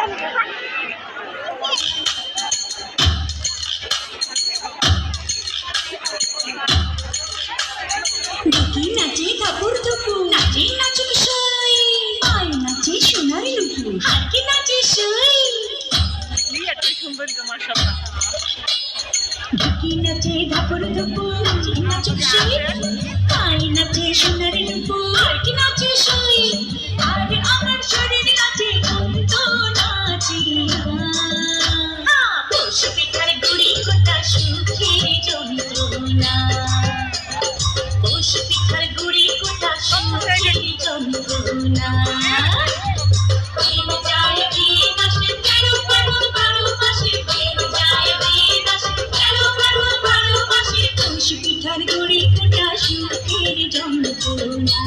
ঢুকি নাচে ঠাকুর ধুকু নাচে নাচুক সই আয় নাচে সোনার লুকু হারকি নাচে সই ঢুকি নাচে ঠাকুর ধুকু নাচে নাচুক সই আয় নাচে সোনার লুকু হারকি নাচে সই আর আমার শরীর নাচে অন্ত নাচি পৌষ পিঠার গুড়ি কোটা সুখে যন্ত্রণা পৌষ পিঠার গুড়ি কোটা সুখে যন্ত্রণা যায় মাসে 13 মাসে যায় মাসে 13 মাসে পৌষ পিঠার গুড়ি কোটা সুখের যন্ত্রণা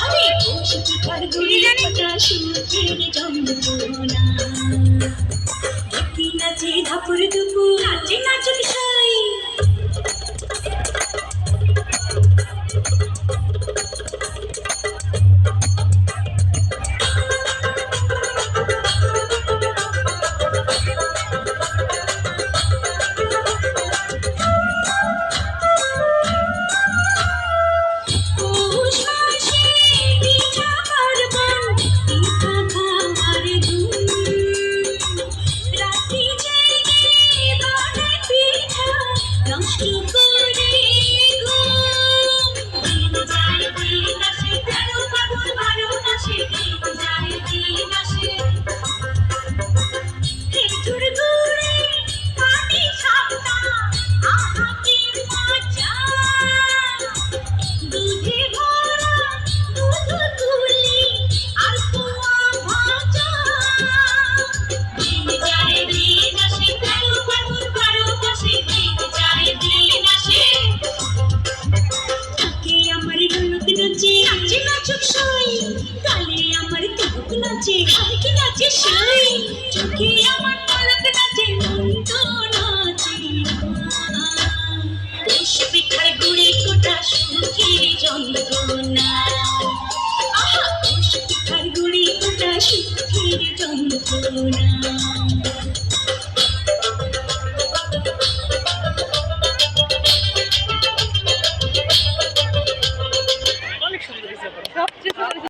আরে পৌষ পিঠার গুড়ি কোটা সুখের যন্ত্রণা ঢুকি নাচে ধাপুর দুপু নাচে নাচুক সই নাচে হারকি নাচে সই চোখে আমার পলক নাচে মন্দ নাচে পৌষ পিঠার গুড়ি কোটা সুখের যন্ত্রণা আহা পৌষ পিঠার গুড়ি কোটা সুখের যন্ত্রণা